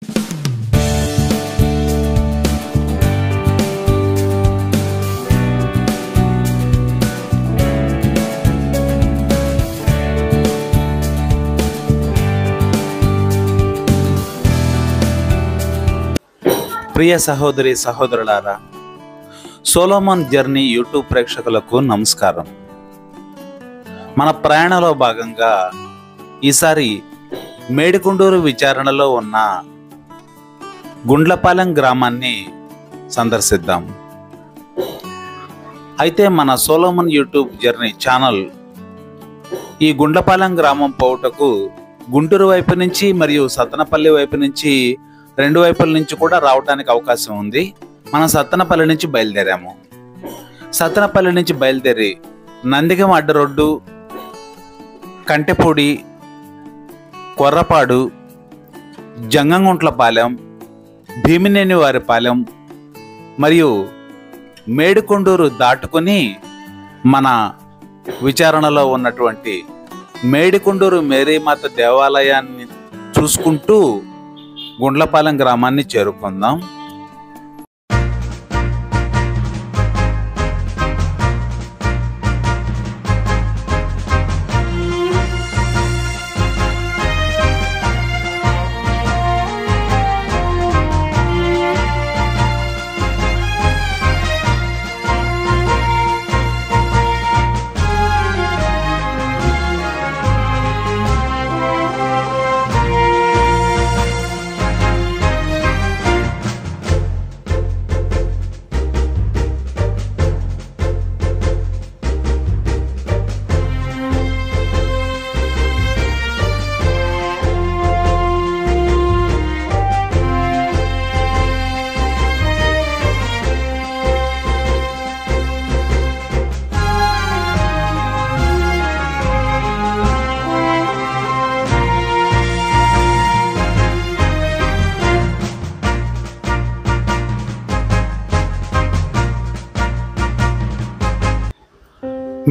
ప్రియ సహోదరి సహోదరులారా, సొలొమన్ journey YouTube ప్రేక్షకులకు నమస్కారం. మన ప్రయాణంలో భాగంగా ఈసారి మేడికొండూరు విచారణలో ఉన్న గుండ్లపాలెం గ్రామాన్ని సందర్శిద్దాం. అయితే మన సొలొమన్ యూట్యూబ్ జర్నీ ఛానల్ ఈ గుండ్లపాలెం గ్రామం పోవుటకు గుంటూరు వైపు నుంచి మరియు సత్తెనపల్లి వైపు నుంచి రెండు వైపుల నుంచి కూడా రావడానికి అవకాశం ఉంది. మనం సత్తెనపల్లి నుంచి బయలుదేరాము. సత్తెనపల్లి నుంచి బయలుదేరి నందిగం అడ్డ రోడ్డు, కంటెపూడి, కొర్రపాడు, జంగంగుంట్లపాలెం, భీమినేనివారిపాలెం మరియు మేడికొండూరు దాటుకుని మన విచారణలో ఉన్నటువంటి మేడికొండూరు మేరీమాత దేవాలయాన్ని చూసుకుంటూ గుండ్లపాలెం గ్రామాన్ని చేరుకుందాం.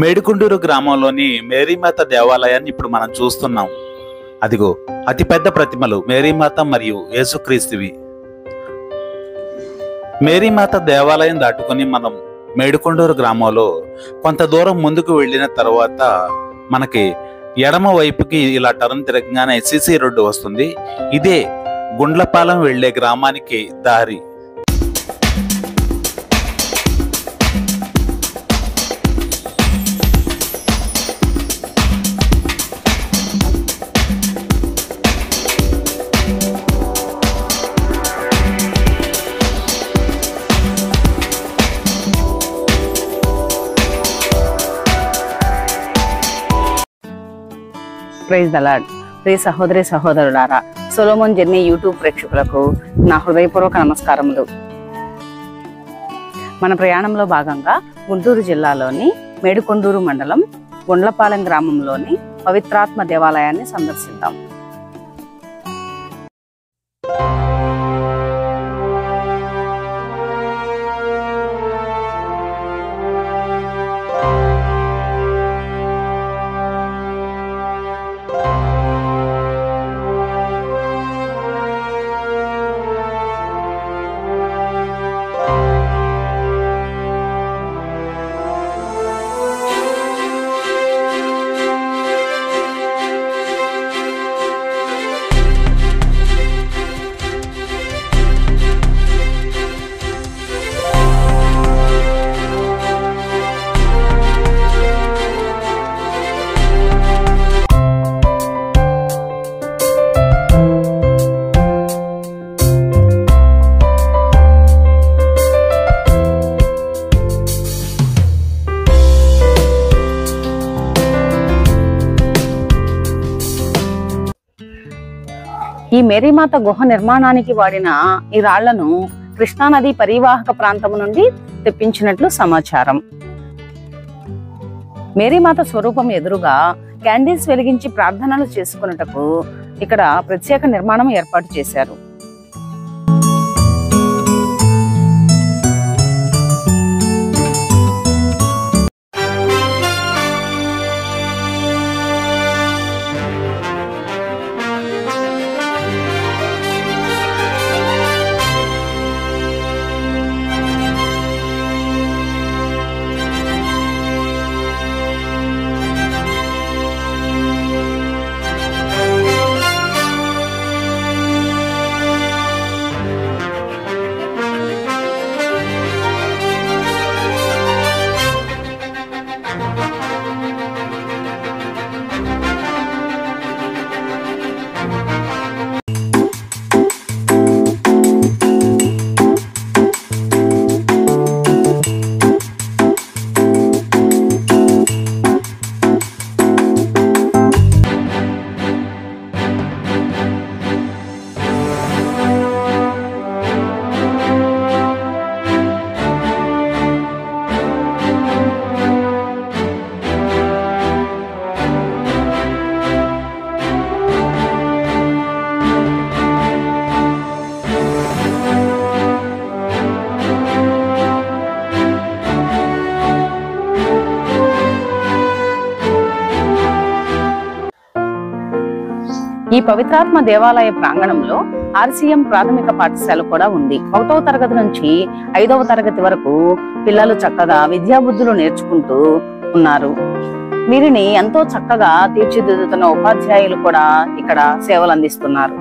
మేడికొండూరు గ్రామంలోని మేరీమాత దేవాలయాన్ని ఇప్పుడు మనం చూస్తున్నాం. అదిగో అతిపెద్ద ప్రతిమలు మేరీమాత మరియు యేసుక్రీస్తువి. మేరీమాత దేవాలయం దాటుకుని మనం మేడికొండూరు గ్రామంలో కొంత దూరం ముందుకు వెళ్ళిన తర్వాత మనకి ఎడమ వైపుకి ఇలా టర్న్ తిరగగానే సిసి రోడ్డు వస్తుంది. ఇదే గుండ్లపాలెం వెళ్లే గ్రామానికి దారి. Praise the lord. ప్రియ సహోదరి సహోదరులారా, సొలొమన్ జర్నీ యూట్యూబ్ ప్రేక్షకులకు నా హృదయపూర్వక నమస్కారములు. మన ప్రయాణంలో భాగంగా గుంటూరు జిల్లాలోని మేడికొండూరు మండలం గుండ్లపాలెం గ్రామంలోని పవిత్రాత్మ దేవాలయాన్ని సందర్శిద్దాం. ఈ మేరీమాత గుహ నిర్మాణానికి వాడిన ఈ రాళ్లను కృష్ణానది పరివాహక ప్రాంతం నుండి తెప్పించినట్లు సమాచారం. మేరీమాత స్వరూపం ఎదురుగా క్యాండిల్స్ వెలిగించి ప్రార్థనలు చేసుకున్నటకు ఇక్కడ ప్రత్యేక నిర్మాణం ఏర్పాటు చేశారు. ఈ పవిత్రాత్మ దేవాలయ ప్రాంగణంలో RCM ప్రాథమిక పాఠశాల కూడా ఉంది. 1వ తరగతి నుంచి 5వ తరగతి వరకు పిల్లలు చక్కగా విద్యాబుద్ధులు నేర్చుకుంటూ ఉన్నారు. వీరిని ఎంతో చక్కగా తీర్చిదిద్దుతున్న ఉపాధ్యాయులు కూడా ఇక్కడ సేవలు అందిస్తున్నారు.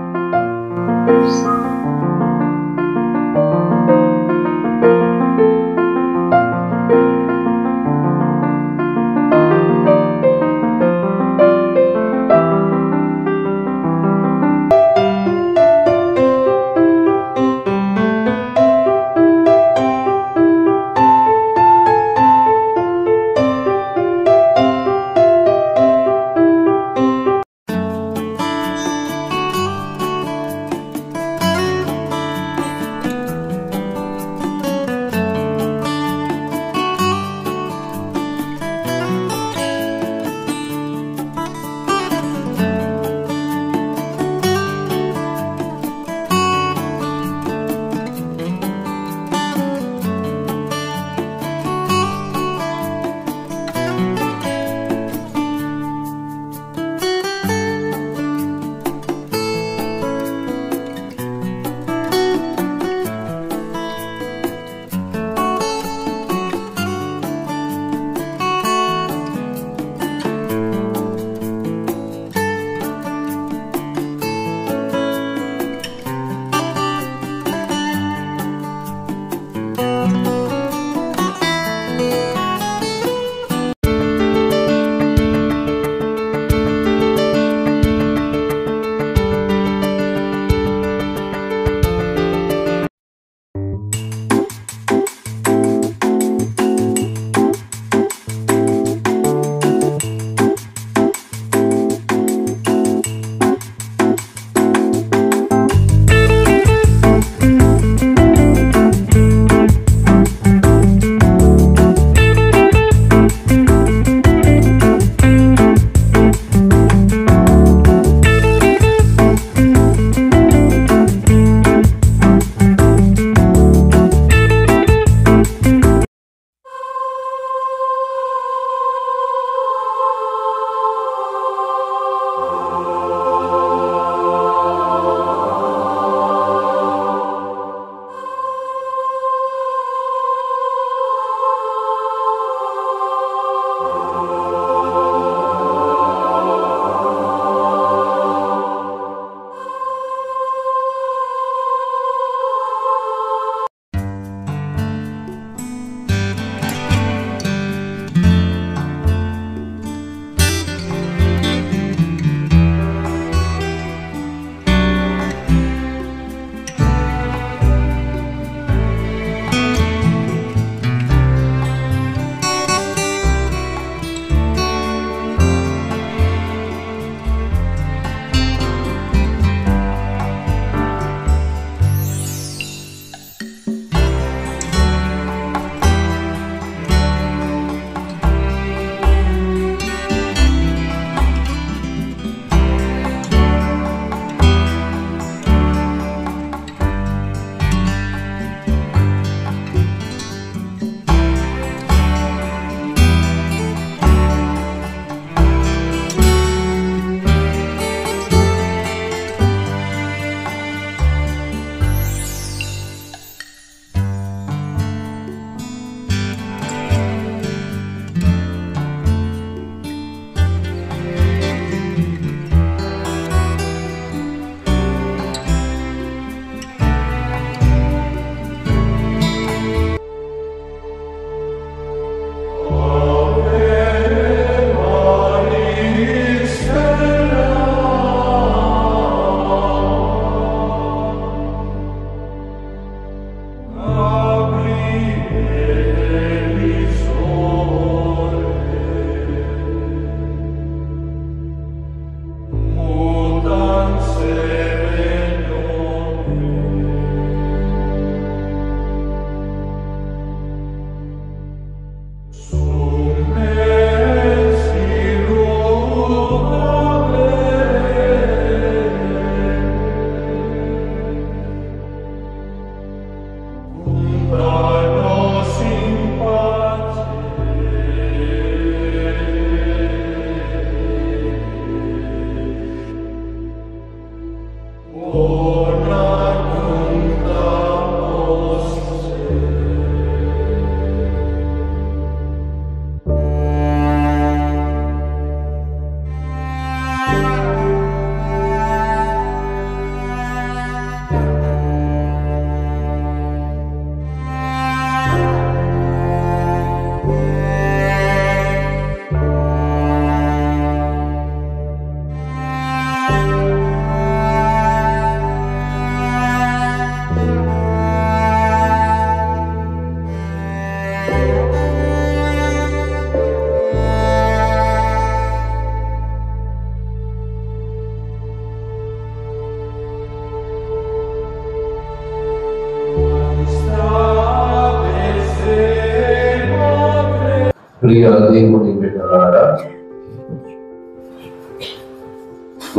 ప్రియ దేవుని బిడ్డలారా,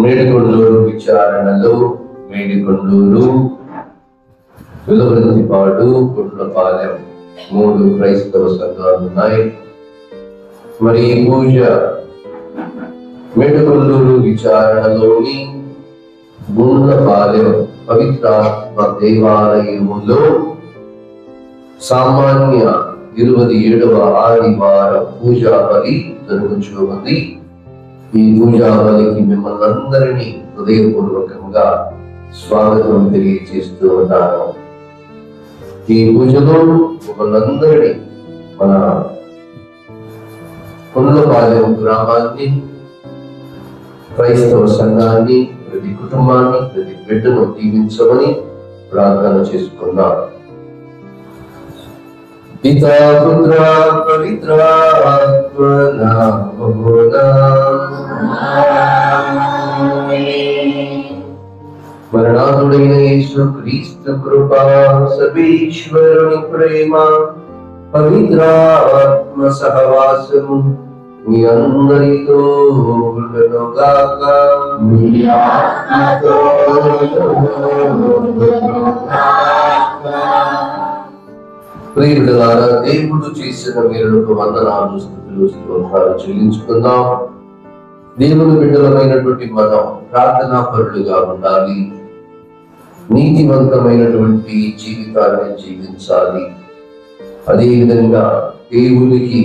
మేడికొండూరు విచారణలో మేడికొండూరు, వెలువరింతిపాడు, గుండ్లపాలెం 3 క్రైస్తవ సంఘాలు ఉన్నాయి. మరి ఈ పూజ మేడికొండూరు విచారణలోని గుండ్లపాలెం పవిత్రాత్మ దేవాలయములో సామాన్య 27వ ఆదివారం పూజా బలి జరుగుతూ ఉంది. ఈ పూజా బలికి మిమ్మల్ని అందరినీ హృదయపూర్వకంగా స్వాగతం తెలియజేస్తూ ఉన్నాను. ఈ పూజలో మిమ్మల్ని అందరినీ మన గుండ్లపాలెం గ్రామాన్ని, క్రైస్తవ సంఘాన్ని, ప్రతి కుటుంబాన్ని, ప్రతి బిడ్డను దీవించమని ప్రార్థన చేసుకున్నాం. పితా పుత్ర పవిత్రాత్మ నామమున మరణాతుడైన యేసు క్రీస్తు కృపా, సర్వేశ్వరుని ప్రేమ, పవిత్రాత్మ సహవాసము మీ అందరితో ఉండునుగాక. మీ ఆత్మతోను ప్రియులారా, దేవుడు చేసిన మేలులకు వందనాలు, స్తుతులు, స్తోత్రాలు చెల్లించుకుందాం. దేవుని బిడ్డలమైనటువంటి మనం ప్రార్థనా పరులుగా ఉండాలి. నీతివంతమైనటువంటి జీవితాన్ని జీవించాలి. అదేవిధంగా దేవునికి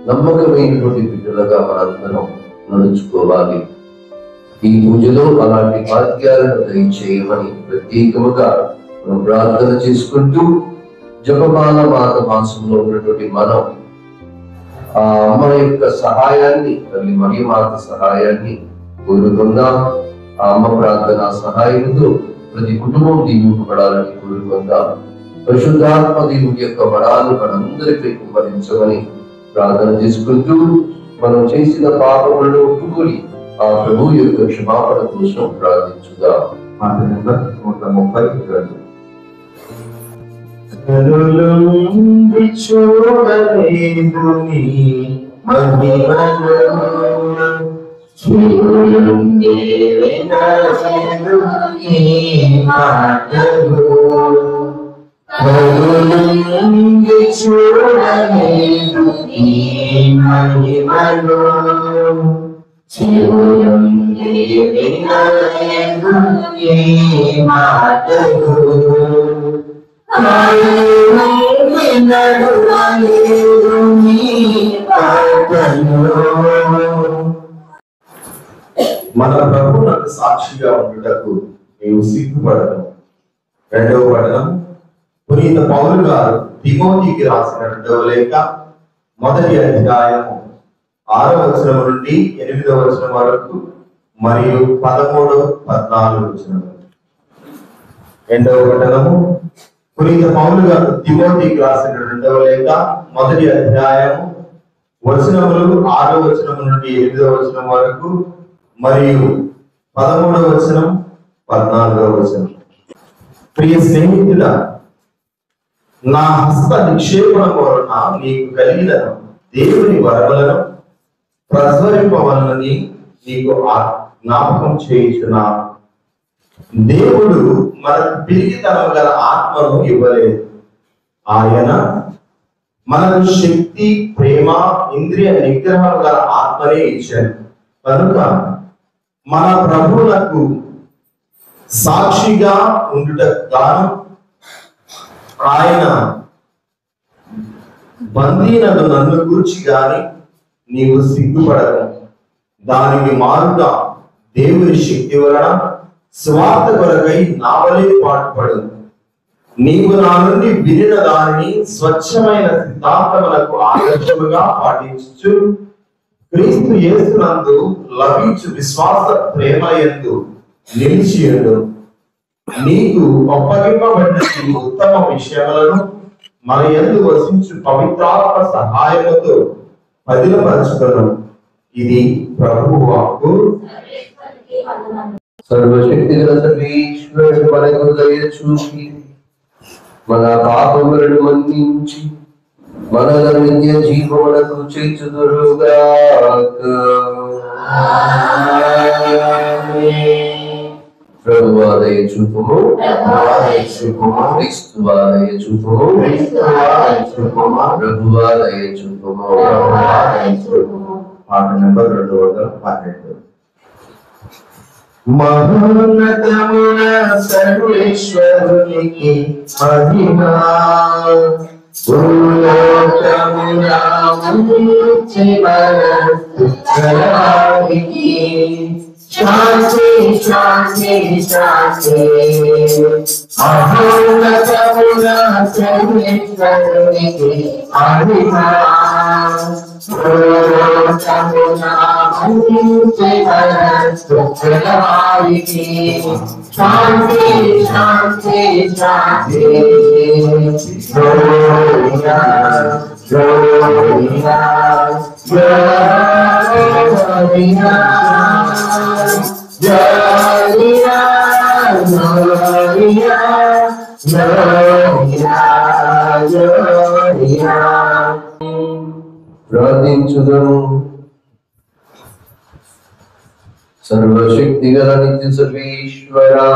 నమ్మకమైనటువంటి బిడ్డలుగా మనందరం నడుచుకోవాలి. ఈ పూజలో అలాంటి భాగ్యాలను దయచేయమని ప్రత్యేకముగా మనం ప్రార్థన చేసుకుంటూ, జపమాల మాత మాసంలో ఉన్నటువంటి మనం ఆ అమ్మ యొక్క సహాయాన్ని, తల్లి మరియ మాత సహాయాన్ని కోరుకుందాం. ఆ అమ్మ ప్రార్థన సహాయంతో ప్రతి కుటుంబం దీవింపబడాలని కోరుకుందాం. పరిశుద్ధాత్మ దేవుడి యొక్క వరాలు మనందరిపై కుమ్మరించమని ప్రార్థన చేసుకుంటూ, మనం చేసిన పాపములను ఒప్పుకొని ఆ ప్రభు యొక్క క్షమాపణ కోసం ప్రార్థించుదాం. 132 కనులుండి చూడలేదు నీ మహిమను, చెవులుండి వినలేదు నీ మాటలు. కనులుండి చూడలేదు నీ మహిమను, చెవులుండి వినలేదు నీ మాటలు. మన ప్రభువునకు సాక్షిగా ఉండుటకు నీవు సిగ్గుపడను. 2వ పఠనం పునీత పౌలు గారు తిమోతికి రాసిన 2వ లేఖ 1వ అధ్యాయము 6వ వచనం నుండి 8వ వచనం వరకు మరియు 13, 14 వచనములు. 2వ పఠనము పునీత పౌలు గారు తిమోతికి రాసిన 2వ లేఖ 1వ అధ్యాయము వచనములు 6వ వచనం నుండి 8వ వచనం వరకు మరియు 13వ వచనం, 14వ వచనం. ప్రియ స్నేహితుడా, నా హస్త నిక్షేపణ వలన నీకు కలిగిన దేవుని వరములను ప్రజ్వరింపవలనని నీకు జ్ఞాపకం చేయుచున్నా. దేవుడు మనకు పిరిగితనం గల ఆత్మను ఇవ్వలేదు. ఆయన మనకు శక్తి, ప్రేమ, ఇంద్రియ నిగ్రహం గల ఆత్మనే ఇచ్చాడు. కనుక మన ప్రభువులకు సాక్షిగా ఉండుటకు గాను ఆయన బందీనను నన్ను గూర్చి గాని నీవు సిగ్గుపడకు. దానికి మారుగా దేవుని శక్తి వలన స్వార్థ కొరకై నా వలె పాటుపడు. నీవు నా నుండి వినిన దానిని స్వచ్ఛమైన సిద్ధాంతములకు ఆదర్శముగా పాటించు క్రీస్తు యేసునందు లభించు విశ్వాస ప్రేమ యందు నిలిచియుండు. నీకు అప్పగింపబడిన ఈ ఉత్తమ విషయములను మన యందు వసించు పవిత్రాత్మ సహాయముతో పదిలపరచుకొను. ఇది ప్రభువు వాక్కు. సర్వశక్తి గల సర్వేశ్వరుడు మనకు దయ చూపి మన పాపములను మన్నించి మనలను నిత్య జీవములకు చేర్చుదురుగాక. ప్రభువా దయ చూపుము, క్రీస్తువా దయ చూపుము, ప్రభువా దయ చూపుము. పాట నెంబర్ 212. మహోన్నతమున సర్వేశ్వరునికి మహిమా, భూలోకమున ఉంచి మన దుఃఖరానికి శాంతి శాంతి శాంతి. మహోన్నతమున సర్వేశ్వరునికి మహిమా, భూలోకమున ఉంచి మన దుఃఖరానికి శాంతి శాంతి శాంతి. Gloria, Gloria, Gloria, Gloria, Gloria, Gloria, Gloria. ప్రార్థించుదము. సర్వశక్తిగల నిత్య సర్వేశ్వరా,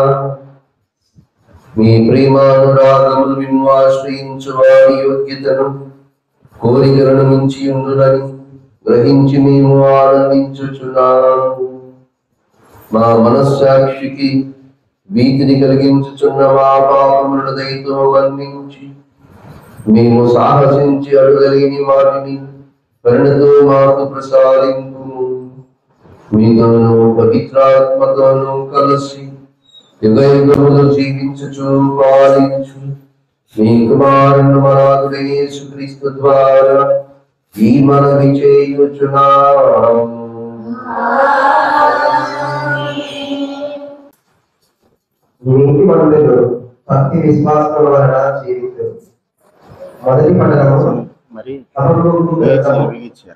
మీ ప్రేమానురాగములు మేము ఆశ్రయించు వారి యోగ్యతను కోరికలను మించి ఉండునని గ్రహించి మేము ఆనందించుచున్నాము. మా మనస్సాక్షికి భీతిని కలిగించుచున్న మా పాపములను దయతో మన్నించి మేము సాహసించి అడుగలిగిన వాటిని కరుణతో మాకు ప్రసాదింపు. మీతోనూ పవిత్రాత్మతోనూ కలిసి యుగయుగములు జీవించుచు పాలించు మీ కుమారుని మనాథుడైన యేసుక్రీస్తు ద్వారా ఈ మనవి చేయుచున్నాము. నీతి మందులు భక్తి విశ్వాసముల వలన జీవితం. మొదటి పట్టణము హబక్కూకు గ్రంథము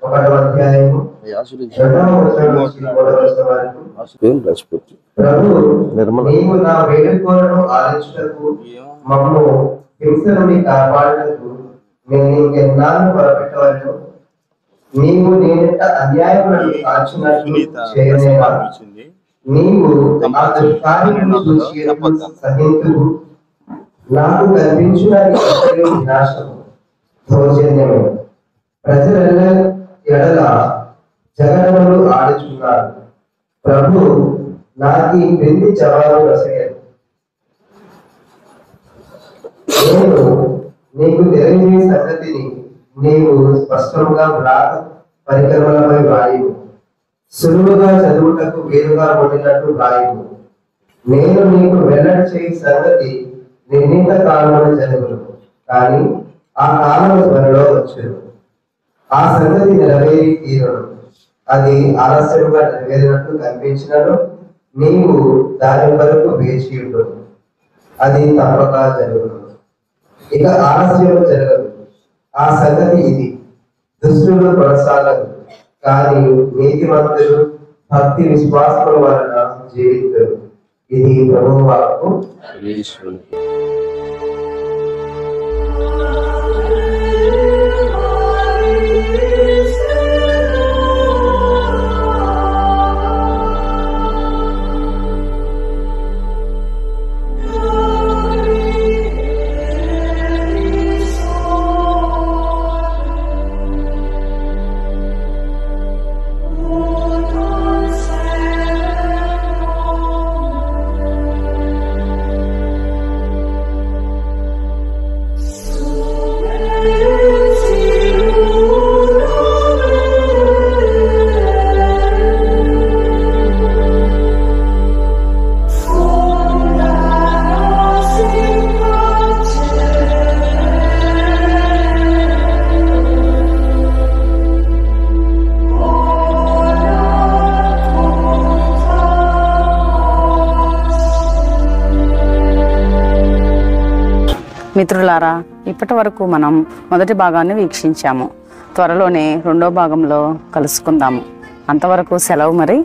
1వ అధ్యాయము 2వ వచనం నుంచి 3వ వచనం వరకు. ప్రభు, నీవు నా వేడుకోలను ఆలించుటకు మమ్ము హింస నుండి కాపాడుటకు నేను నీకెన్నాళ్ళు పొరపెట్టవలను. నీవు నేనెంత అన్యాయములను కాల్చినట్లు చేయనేలా. నీవు ఆ దుష్కార్యమును చూసి సహింతువు. నాకు కనిపించిన వినాశము దౌర్జన్యమే. ప్రజల ఎడల జగడములు ఆడుచున్నారు. ప్రభు, నాకు ఈ క్రింది జవాబు రసగను. నేను నీకు తెలియజే సంగతిని నీవు స్పష్టంగా వ్రాత పరికరములపై వ్రాయుము. సులువుగా చదువుటకు వేరుగా ఉండినట్టు వ్రాయుము. నేను నీకు వెల్లడి చేయి సంగతి నిర్ణీత కాలమున జరుగును, కానీ ఆ కాలము త్వరలో వచ్చును. ఆ సంగతి నెరవేరి తీరును. అది ఆలస్యంగా నెరవేరినట్టు కనిపించినను నీవు దాని వరకు వేచి ఉండు. అది తప్పక జరుగును. ఇక ఆలస్యం జరగదు. ఆ సంగతి ఇది: దుష్టులు కొనసాగదు, కానీ నీతిమంతులు భక్తి విశ్వాసముల వలన జీవితారు. ఇది ప్రభువు వాక్కు. మిత్రులారా, ఇప్పటి వరకు మనం మొదటి భాగాన్ని వీక్షించాము. త్వరలోనే రెండో భాగంలో కలుసుకుందాము. అంతవరకు సెలవు మరి.